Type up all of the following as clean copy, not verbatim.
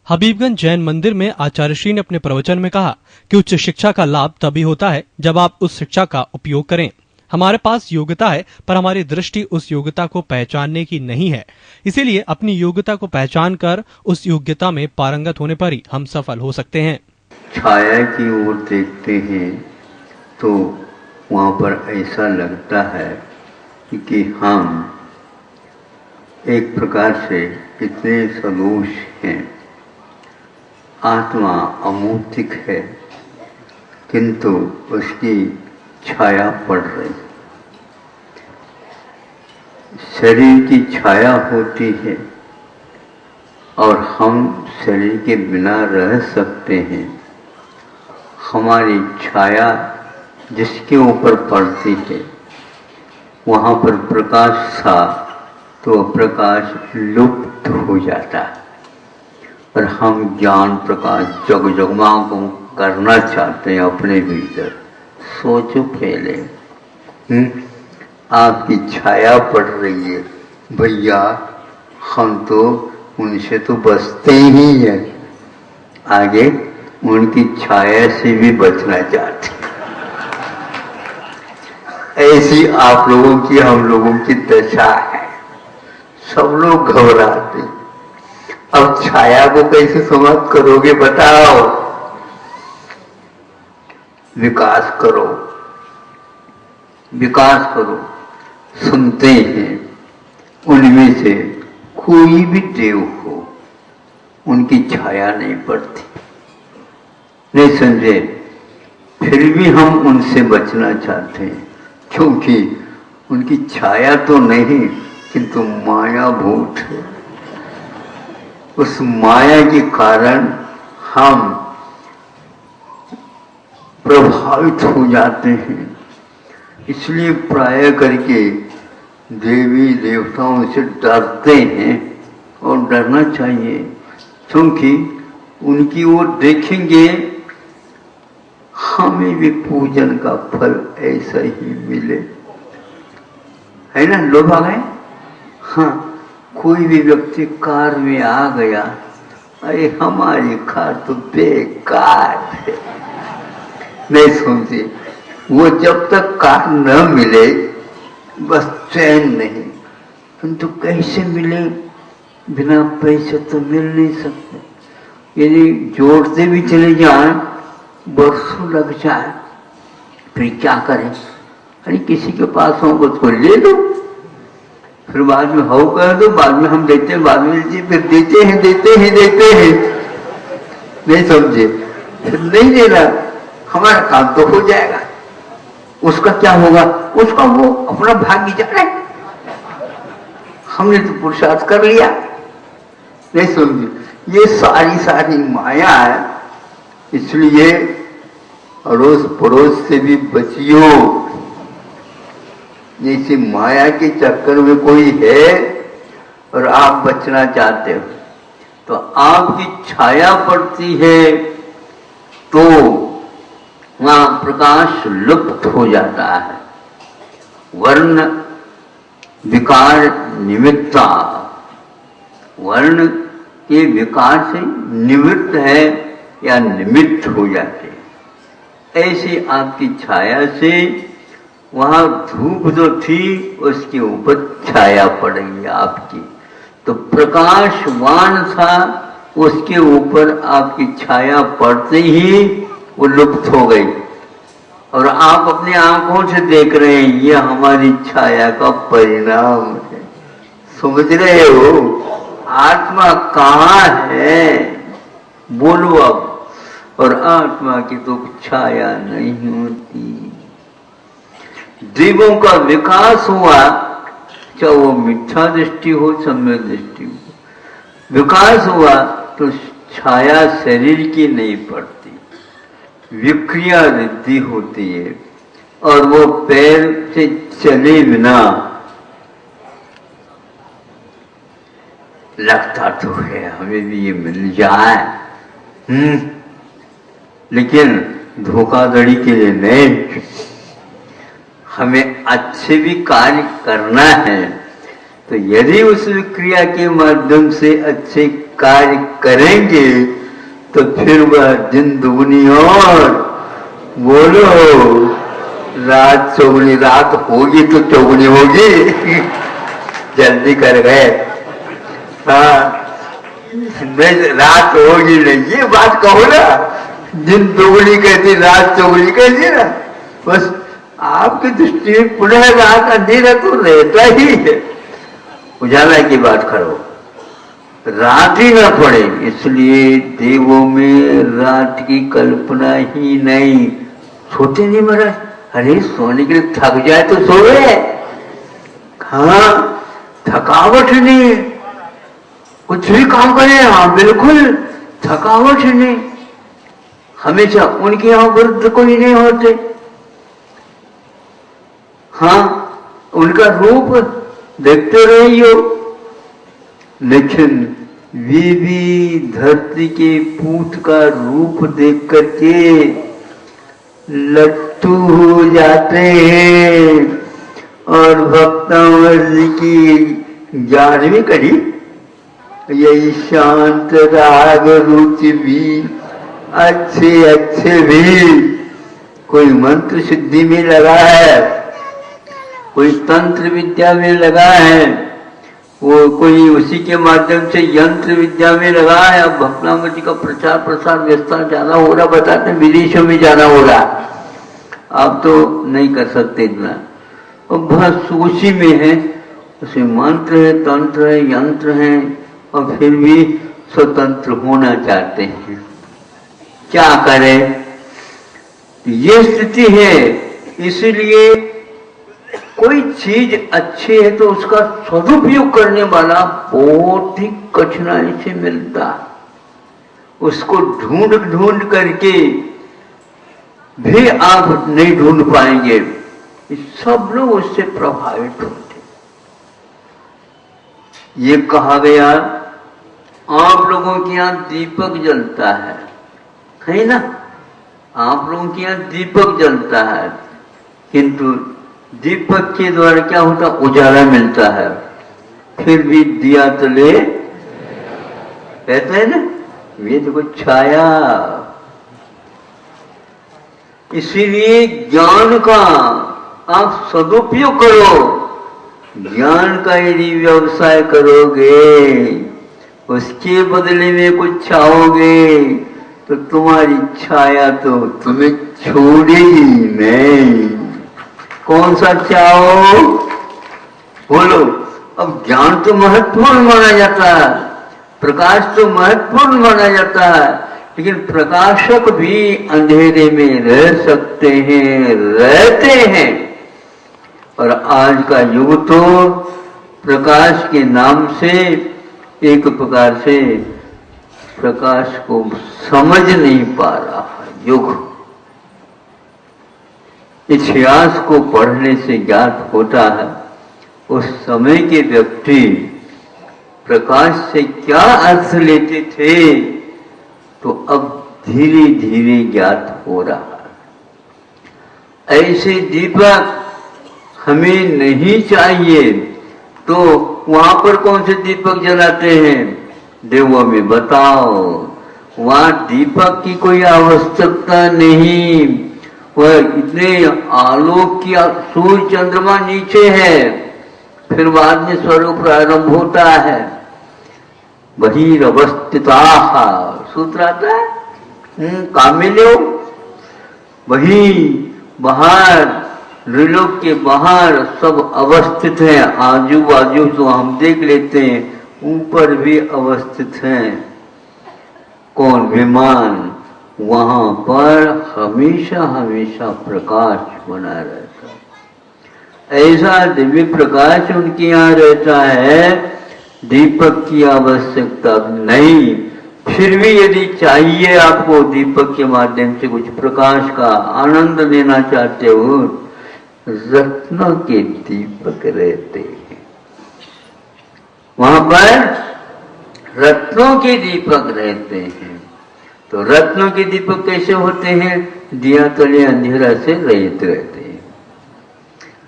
हबीबगंज जैन मंदिर में आचार्य श्री ने अपने प्रवचन में कहा कि उच्च शिक्षा का लाभ तभी होता है जब आप उस शिक्षा का उपयोग करें। हमारे पास योग्यता है पर हमारी दृष्टि उस योग्यता को पहचानने की नहीं है, इसीलिए अपनी योग्यता को पहचान कर उस योग्यता में पारंगत होने पर ही हम सफल हो सकते हैं। छाया की ओर देखते हैं तो वहाँ पर ऐसा लगता है कि हम एक प्रकार से इतने सदोष हैं, आत्मा अमूर्तिक है, किंतु उसकी छाया पड़ रही। शरीर की छाया होती है और हम शरीर के बिना रह सकते हैं। हमारी छाया जिसके ऊपर पड़ती है वहाँ पर प्रकाश था तो प्रकाश लुप्त हो जाता है और हम ज्ञान प्रकाश जगमगा को करना चाहते हैं अपने भीतर। सोचो पहले, आपकी छाया पड़ रही है, भैया हम तो उनसे तो बचते ही हैं, आगे उनकी छाया से भी बचना चाहते। ऐसी आप लोगों की हम लोगों की दशा है, सब लोग घबराते। अब छाया को कैसे समाप्त करोगे बताओ? विकास करो, विकास करो। सुनते हैं उनमें से कोई भी देव हो, उनकी छाया नहीं पड़ती, नहीं समझे? फिर भी हम उनसे बचना चाहते हैं क्योंकि उनकी छाया तो नहीं किंतु माया भूत है। उस माया के कारण हम प्रभावित हो जाते हैं। इसलिए प्राय करके देवी देवताओं से डरते हैं और डरना चाहिए, क्योंकि उनकी ओर देखेंगे हमें भी पूजन का फल ऐसा ही मिले, है ना? लोग आ गए। हाँ, कोई भी व्यक्ति कार में आ गया, अरे हमारी कार तो बेकार है, नहीं समझे? वो जब तक कार न मिले बस चैन नहीं, किंतु कैसे मिले? बिना पैसे तो मिल नहीं सकते। यदि जोड़ते भी चले जाएं, बरसों लग जाए, फिर क्या करें? अरे किसी के पास हो उसको ले लो, फिर बाद में हो कर दो, बाद में हम देते हैं, बाद में फिर देते हैं, नहीं समझे? फिर नहीं देना, हमारा काम तो हो जाएगा, उसका क्या होगा? उसका वो अपना भाग्य जाने, हमने तो पुरुषार्थ कर लिया, नहीं समझे? ये सारी माया है, इसलिए अड़ोस पड़ोस से भी बचियो। जैसे माया के चक्कर में कोई है और आप बचना चाहते हो तो आपकी छाया पड़ती है तो वहां प्रकाश लुप्त हो जाता है। वर्ण विकार निमित्ता, वर्ण के विकार से निवृत्त है या निमित्त हो जाते। ऐसी आपकी छाया से वहां धूप जो थी उसके ऊपर छाया पड़ गई आपकी, तो प्रकाशवान था, उसके ऊपर आपकी छाया पड़ते ही वो लुप्त हो गई और आप अपनी आंखों से देख रहे हैं ये हमारी छाया का परिणाम है। समझ रहे हो? आत्मा कहाँ है बोलो अब? और आत्मा की तो छाया नहीं होती। देवों का विकास हुआ, चाहे वो मिथ्या दृष्टि हो, सम्यक दृष्टि हो, विकास हुआ तो छाया शरीर की नहीं पड़ती, विक्रिया वृद्धि होती है और वो पैर से चले बिना लगता तो है हमें भी ये मिल जाए, लेकिन धोखाधड़ी के लिए नहीं। हमें अच्छे भी कार्य करना है तो यदि उस क्रिया के माध्यम से अच्छे कार्य करेंगे तो फिर वह दिन दुगनी और बोलो रात चौगुनी, रात होगी तो चौगुनी होगी। जल्दी कर गए। हाँ, नहीं रात होगी नहीं, ये बात कहो ना, दिन दोगुनी कहती रात चौगुनी कहती ना, बस आपकी दृष्टि में पुनः रात अंधेरा तो रहता ही है। उजाला की बात करो, रात ही ना पड़े, इसलिए देवों में रात की कल्पना ही नहीं। सोते नहीं महाराज, अरे सोने के लिए थक जाए तो सोए। हाँ, थकावट नहीं, कुछ भी काम करें, हाँ बिल्कुल थकावट नहीं। हमेशा उनके यहां वृद्ध कोई नहीं होते। हाँ, उनका रूप देखते रहियो, लेकिन वे भी धरती के पूत का रूप देख करके लट्टू हो जाते हैं। और भक्तावली की 11वीं कड़ी, यही शांत राग रुचि भी अच्छे अच्छे भी, कोई मंत्र सिद्धि में लगा है, कोई तंत्र विद्या में लगा है, वो कोई उसी के माध्यम से यंत्र विद्या में लगा है। अब भक्तावली का प्रचार प्रसार विस्तार ज्यादा हो रहा, बताते हैं विदेशों में ज्यादा हो रहा, आप तो नहीं कर सकते इतना। और बहुत उसी में है, उसमें मंत्र है, तंत्र है, यंत्र है, और फिर भी स्वतंत्र होना चाहते हैं। क्या करें, ये स्थिति है। इसलिए कोई चीज अच्छी है तो उसका सदुपयोग करने वाला बहुत ही कठिनाई से मिलता, उसको ढूंढ ढूंढ करके भी आप नहीं ढूंढ पाएंगे। सब लोग उससे प्रभावित होते। ये कहा गया, आप लोगों के यहाँ दीपक जलता है ना, आप लोगों के यहाँ दीपक जलता है, किंतु दीपक के द्वारा क्या होता, उजाला मिलता है, फिर भी दिया तले कहते हैं ना, ये देखो छाया। इसीलिए ज्ञान का आप सदुपयोग करो। ज्ञान का यदि व्यवसाय करोगे, उसके बदले में कुछ चाहोगे, तो तुम्हारी छाया तो तुम्हें छोड़ेगी नहीं। कौन सा चाहो बोलो। अब ज्ञान तो महत्वपूर्ण माना जाता है, प्रकाश तो महत्वपूर्ण माना जाता है, लेकिन प्रकाशक भी अंधेरे में रह सकते हैं, रहते हैं। और आज का युग तो प्रकाश के नाम से एक प्रकार से प्रकाश को समझ नहीं पा रहा है युग। इतिहास को पढ़ने से ज्ञात होता है उस समय के व्यक्ति प्रकाश से क्या अर्थ लेते थे, तो अब धीरे धीरे ज्ञात हो रहा है। ऐसे दीपक हमें नहीं चाहिए, तो वहां पर कौन से दीपक जलाते हैं, देवों में बताओ। वहां दीपक की कोई आवश्यकता नहीं, वह इतने आलोक की सूर्य चंद्रमा नीचे है, फिर बाद में स्वरूप प्रारंभ होता है। बहिरवस्थिता सूत्र आता है, काम में लो। वही बाहर, त्रिलोक के बाहर सब अवस्थित हैं, आजू बाजू तो हम देख लेते हैं, ऊपर भी अवस्थित हैं। कौन, विमान, वहां पर हमेशा हमेशा प्रकाश बना रहता है। ऐसा दिव्य प्रकाश उनके यहाँ रहता है, दीपक की आवश्यकता नहीं। फिर भी यदि चाहिए आपको दीपक के माध्यम से कुछ प्रकाश का आनंद लेना चाहते हो, रत्नों के दीपक रहते हैं, वहां पर रत्नों के दीपक रहते हैं। तो रत्नों के दीपक कैसे होते हैं, दिया तले अंधेरा से रहित रहते हैं।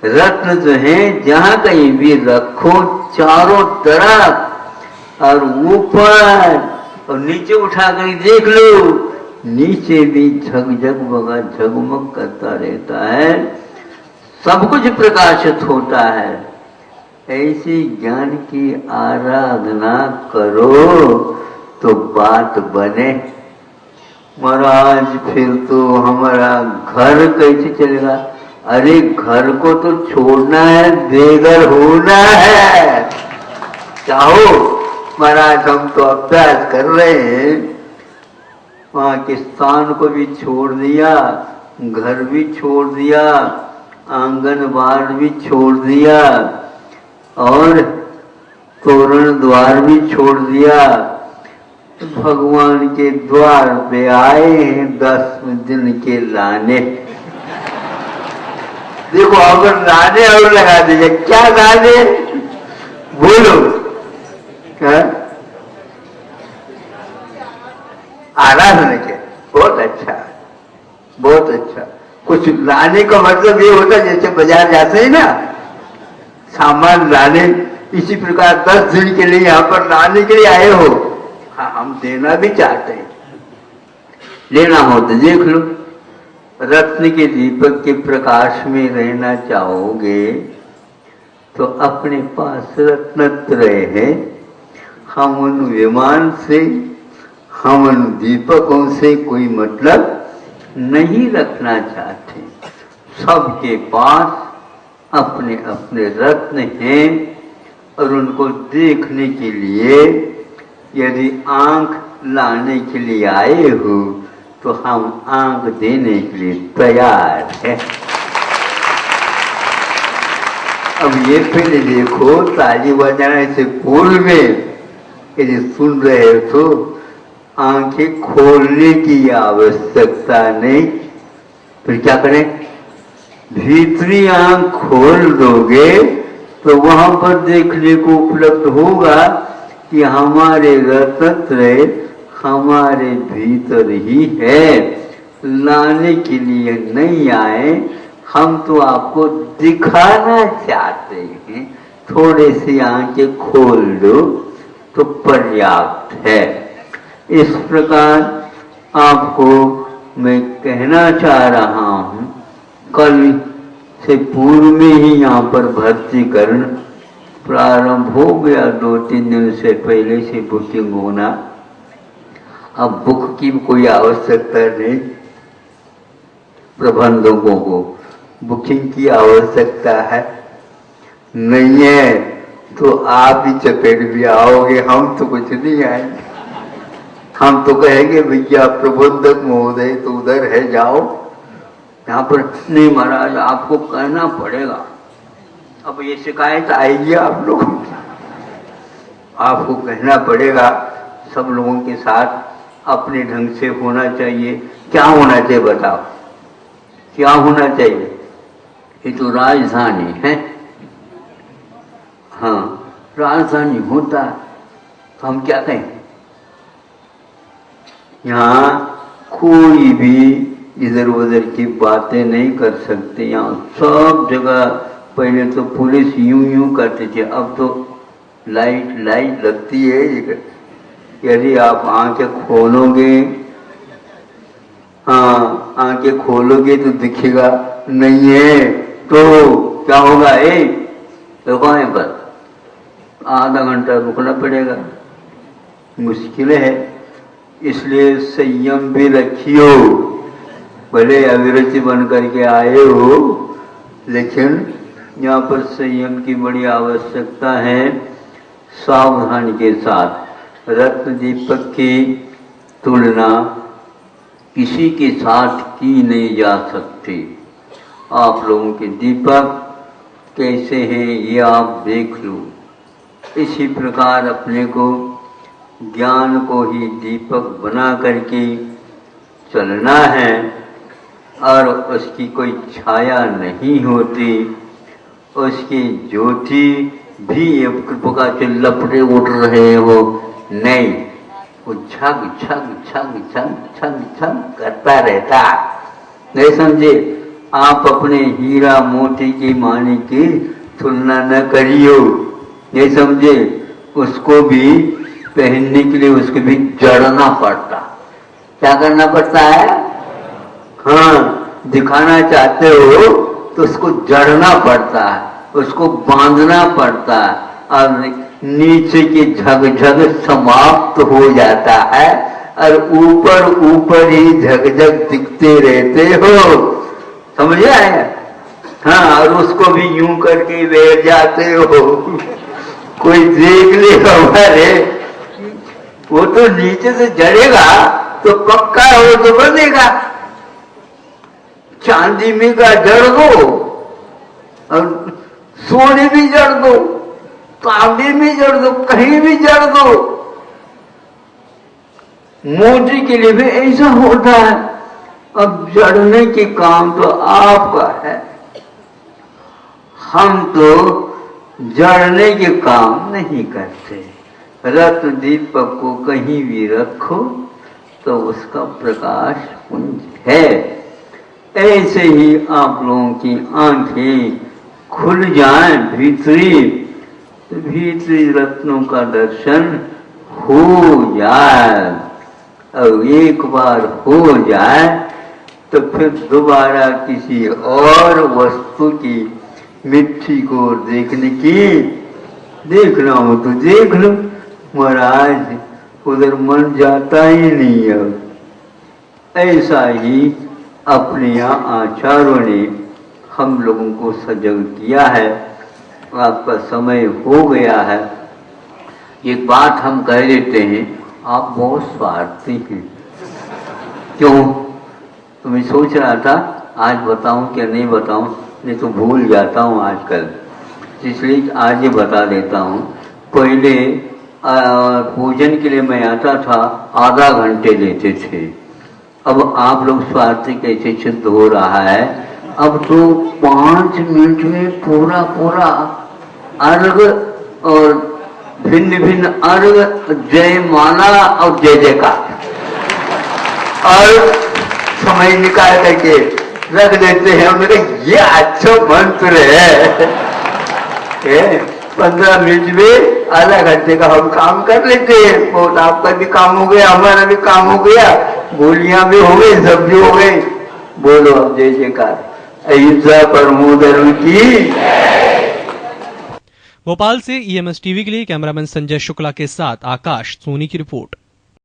रत्न जो है जहां कहीं भी रखो, चारों तरफ और ऊपर और नीचे उठा कर देख लो, नीचे भी झगमगा झगमग करता रहता है, सब कुछ प्रकाशित होता है। ऐसी ज्ञान की आराधना करो तो बात बने। महाराज फिर तो हमारा घर कैसे चलेगा? अरे घर को तो छोड़ना है, बेघर होना है। चाहो महाराज, हम तो अभ्यास कर रहे हैं, वहां के स्थान को भी छोड़ दिया, घर भी छोड़ दिया, आंगन बार भी छोड़ दिया और तोरण द्वार भी छोड़ दिया। भगवान के द्वार पे आए हैं 10 दिन के लाने। देखो अगर लाने और लगा दीजिए, क्या लाने बोलो? आराधना के बहुत अच्छा, बहुत अच्छा। कुछ लाने का मतलब ये होता है जैसे बाजार जाते हैं ना, सामान लाने, इसी प्रकार 10 दिन के लिए यहाँ पर लाने के लिए आए हो। हाँ, हम देना भी चाहते हैं, लेना हो तो देख लो। रत्न के दीपक के प्रकाश में रहना चाहोगे तो अपने पास रत्नत्रय है। हम उन विमान से, हम उन दीपकों से कोई मतलब नहीं रखना चाहते। सबके पास अपने अपने रत्न हैं और उनको देखने के लिए यदि आंख लाने के लिए आए हो तो हम आंख देने के लिए तैयार हैं। अब ये पहले देखो, ताली बजाने से पूर्व में यदि सुन रहे हो तो आंखें खोलने की आवश्यकता नहीं। फिर क्या करें? भीतरी आंख खोल दोगे तो वहां पर देखने को उपलब्ध होगा कि हमारे रत्नत्रय हमारे भीतर ही है। लाने के लिए नहीं आए, हम तो आपको दिखाना चाहते हैं। थोड़े सी आंखें खोल दो तो पर्याप्त है। इस प्रकार आपको मैं कहना चाह रहा हूं, कल से पूर्व में ही यहाँ पर भर्तीकरण प्रारंभ हो गया। 2-3 दिन से पहले से बुकिंग होना। अब बुक की कोई आवश्यकता नहीं, प्रबंधकों को बुकिंग की आवश्यकता है नहीं है तो आप ही चपेट भी आओगे, हम तो कुछ नहीं आएंगे। हम तो कहेंगे भैया प्रबंधक महोदय तो उधर है, जाओ। यहाँ पर नहीं महाराज, आपको कहना पड़ेगा। अब ये शिकायत आएगी आप लोगों की, आपको कहना पड़ेगा। सब लोगों के साथ अपने ढंग से होना चाहिए। क्या होना चाहिए बताओ? क्या होना चाहिए? ये तो राजधानी है। हाँ, राजधानी होता तो हम क्या कहें? यहाँ कोई भी इधर उधर की बातें नहीं कर सकते। यहाँ सब जगह पहले तो पुलिस यूं यूं करते थे, अब तो लाइट लगती है। यदि आप आंखें खोलोगे, हाँ आंखें खोलोगे तो दिखेगा, नहीं है तो क्या होगा? दुकान पर आधा घंटा रुकना पड़ेगा, मुश्किल है। इसलिए संयम भी रखियो। भले अविरति बन करके आए हो, लेकिन यहाँ पर संयम की बड़ी आवश्यकता है। सावधानी के साथ रत्न दीपक की तुलना किसी के साथ की नहीं जा सकती। आप लोगों के दीपक कैसे हैं ये आप देख लो। इसी प्रकार अपने को ज्ञान को ही दीपक बना करके चलना है और उसकी कोई छाया नहीं होती। उसकी ज्योति भी कृपा के लपटे उठ रहे हो, नहीं, वो छग छग छग छग छग छग करता रहता। नहीं समझे? आप अपने हीरा मोती की मानी की तुलना न करियो। नहीं समझे? उसको भी पहनने के लिए उसको भी जड़ना पड़ता। क्या करना पड़ता है? हाँ, दिखाना चाहते हो तो उसको जड़ना पड़ता है, उसको बांधना पड़ता है, और नीचे की झकझक समाप्त हो जाता है और ऊपर ऊपर ही झकझक दिखते रहते हो। समझ आए? हाँ, और उसको भी यूं करके बैठ जाते हो, कोई देख ले हमारे, वो तो नीचे से जड़ेगा तो पक्का हो तो बनेगा। चांदी में का जड़ दो और सोने भी जड़ दो, तांबे में जड़ दो, कहीं भी जड़ दो। मोती के लिए भी ऐसा होता है। अब जड़ने के काम तो आपका है, हम तो जड़ने के काम नहीं करते। रत्न दीपक को कहीं भी रखो तो उसका प्रकाश पुंज है। ऐसे ही आप लोगों की आंखें खुल जाएं भीतरी, तो भीतरी रत्नों का दर्शन हो जाए, और एक बार हो जाए तो फिर दोबारा किसी और वस्तु की मिट्टी को देखना हो तो देख लो महाराज, उधर मन जाता ही नहीं है। ऐसा ही अपने यहाँ आचार्यों ने हम लोगों को सजग किया है। आपका समय हो गया है। एक बात हम कह देते हैं, आप बहुत स्वार्थी हैं। क्यों? तो मैं सोच रहा था आज बताऊं क्या नहीं बताऊं, नहीं तो भूल जाता हूं आजकल, इसलिए आज ये बता देता हूं। पहले पूजन के लिए मैं आता था, आधा घंटे लेते थे। अब आप लोग स्वार्थी कैसे सिद्ध हो रहा है, अब तो 5 मिनट में पूरा अर्घ और भिन्न भिन्न अर्घ, जय माला और जय जयकार, और समय निकाल करके रख देते हैं। उन्होंने ये अच्छा मंत्र है। 15 मिनट में आधा घंटे का हम काम कर लेते हैं। बहुत आपका भी काम हो गया, हमारा भी काम हो गया, गोलियां भी हो गई, सब भी हो गई। बोलो अब जय जयकार। अहिंसा परमो धर्म की। भोपाल से EMS टीवी के लिए कैमरामैन संजय शुक्ला के साथ आकाश सोनी की रिपोर्ट।